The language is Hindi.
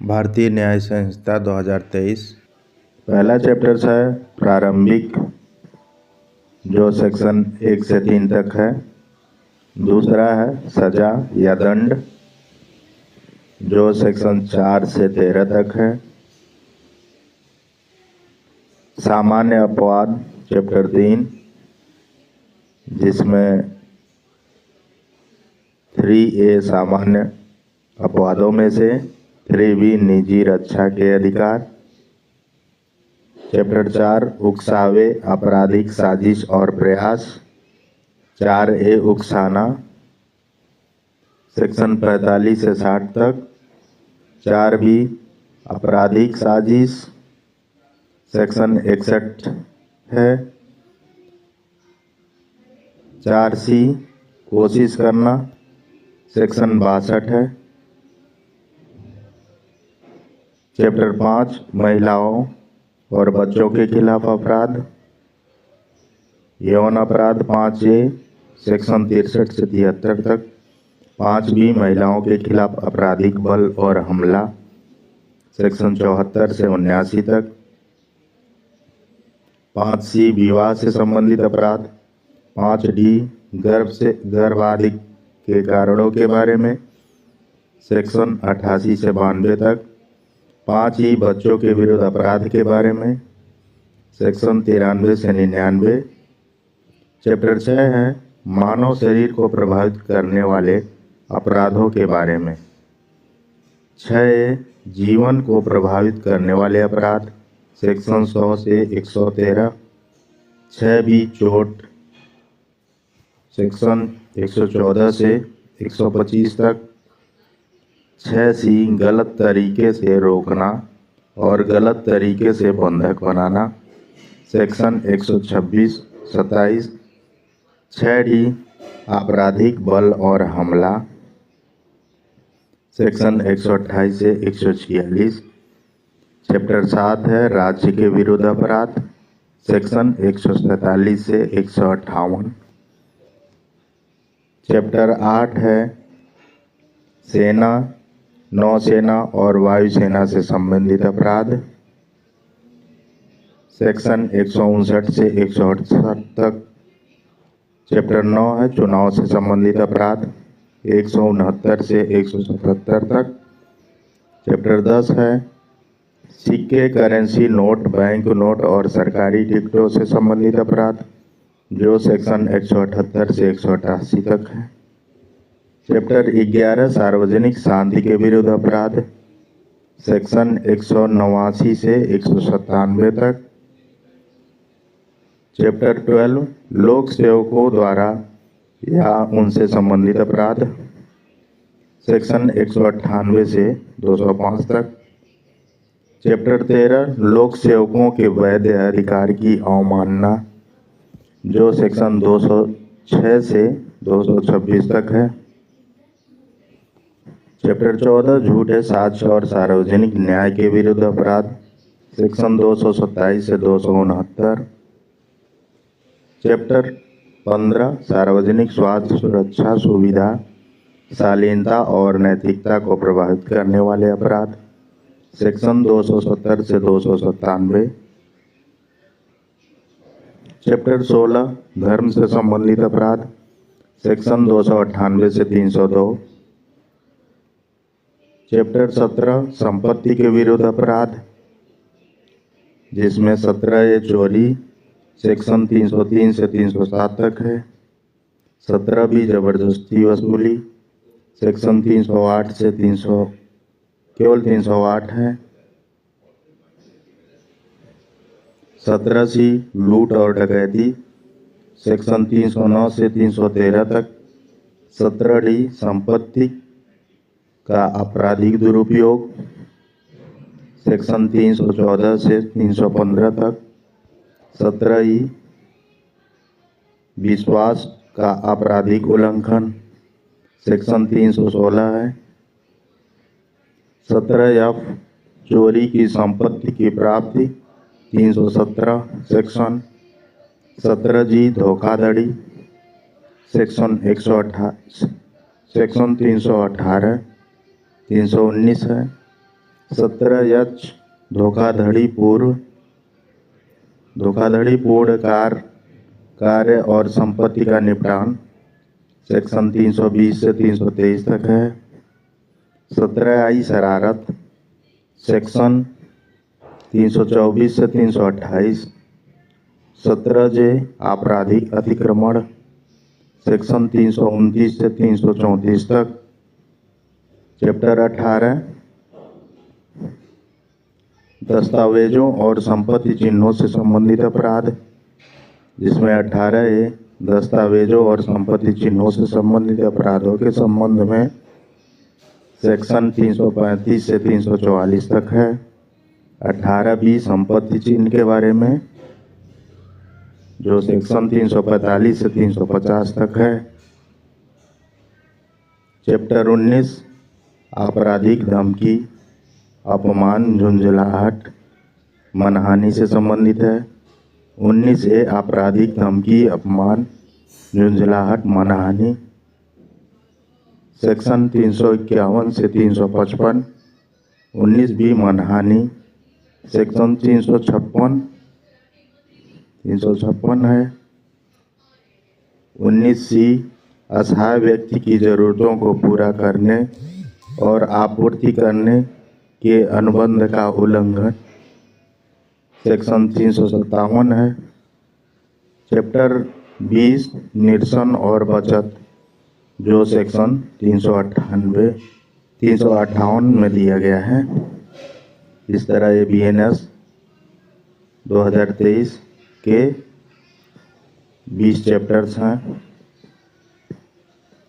भारतीय न्याय संहिता 2023। पहला चैप्टर है प्रारंभिक, जो सेक्शन 1 से 3 तक है। दूसरा है सजा या दंड, जो सेक्शन 4 से 13 तक है। सामान्य अपवाद चैप्टर 3, जिसमें 3A सामान्य अपवादों में से, 3B निजी रक्षा के अधिकार। चैप्टर 4 उकसावे, आपराधिक साजिश और प्रयास। 4A उकसाना, सेक्शन 45 से 60 तक। 4B आपराधिक साजिश, सेक्शन 61 है। 4C कोशिश करना, सेक्शन 62 है। चैप्टर 5 महिलाओं और बच्चों के खिलाफ अपराध। यौन अपराध 5A, सेक्शन 63 से 73 तक। 5B महिलाओं के खिलाफ आपराधिक बल और हमला, सेक्शन 74 से 79 तक। 5C विवाह से संबंधित अपराध। 5D गर्भ आदि के कारणों के बारे में, सेक्शन 88 से 92 तक। 5E बच्चों के विरुद्ध अपराध के बारे में, सेक्शन 93 से 99। चैप्टर 6 है मानव शरीर को प्रभावित करने वाले अपराधों के बारे में। 6A जीवन को प्रभावित करने वाले अपराध, सेक्शन 100 से 113। 6B चोट, सेक्शन 114 से 125 तक। 6C गलत तरीके से रोकना और गलत तरीके से बंधक बनाना, सेक्शन 126, 27। 6D आपराधिक बल और हमला, सेक्शन 128 से 146। चैप्टर 7 है राज्य के विरुद्ध अपराध, सेक्शन 147 से 158। चैप्टर 8 है सेना, नौसेना और वायुसेना से संबंधित अपराध, सेक्शन 159 से 168 तक। चैप्टर 9 है चुनाव से संबंधित अपराध, 169 से 177 तक। चैप्टर 10 है सिक्के, करेंसी नोट, बैंक नोट और सरकारी टिकटों से संबंधित अपराध, जो सेक्शन 178 से 188 तक है। चैप्टर 11 सार्वजनिक शांति के विरुद्ध अपराध, सेक्शन 189 से 197 तक। चैप्टर 12 लोक सेवकों द्वारा या उनसे संबंधित अपराध, सेक्शन 198 से 205 तक। चैप्टर 13 लोक सेवकों के वैध अधिकार की अवमानना, जो सेक्शन 206 से 226 तक है। चैप्टर 14 झूठे साक्ष्य और सार्वजनिक न्याय के विरुद्ध अपराध, सेक्शन 227 से 269। चैप्टर 15 सार्वजनिक स्वास्थ्य सुरक्षा सुविधा, शालीनता और नैतिकता को प्रभावित करने वाले अपराध, सेक्शन 270 से 297। चैप्टर 16 धर्म से संबंधित अपराध, सेक्शन 298 से 302। चैप्टर 17 संपत्ति के विरुद्ध अपराध, जिसमें 17A चोरी, सेक्शन 303 से 307 तक है। 17B जबरदस्ती वसूली, सेक्शन 308 से 308 है। 17C लूट और डकैती, सेक्शन 309 से 313 तक। 17D संपत्ति का आपराधिक दुरुपयोग, सेक्शन 314 से 315 तक। 17E विश्वास का आपराधिक उल्लंघन, सेक्शन 316 है। 17F चोरी की संपत्ति की प्राप्ति, 317 सेक्शन। 17G धोखाधड़ी, सेक्शन 318, 319 है। 17 धोखाधड़ी पूर्ण कार्य और संपत्ति का निपटान सेक्शन 320 से 323 तक है। 17 शरारत सेक्शन 324 से 328। 17 आपराधिक अतिक्रमण सेक्शन 329 से 334 तक। चैप्टर 18 दस्तावेजों और संपत्ति चिन्हों से संबंधित अपराध, जिसमें 18 दस्तावेजों और संपत्ति चिन्हों से संबंधित अपराधों के संबंध में सेक्शन 335 से 344 तक है। 18 संपत्ति चिन्ह के बारे में, जो सेक्शन 345 से 350 तक है। चैप्टर 19 आपराधिक धमकी, अपमान, झुंझलाहट, मानहानि से संबंधित है। 19 आपराधिक धमकी, अपमान, झुंझलाहट, मानहानि सेक्शन 351 से 355। 19 मानहानि सेक्शन 356 है। 19 असहाय व्यक्ति की जरूरतों को पूरा करने और आपूर्ति करने के अनुबंध का उल्लंघन सेक्शन 357 है। चैप्टर 20 निरसन और बचत, जो सेक्शन 358 में दिया गया है। इस तरह ये BNS 2023 के 20 चैप्टर्स हैं।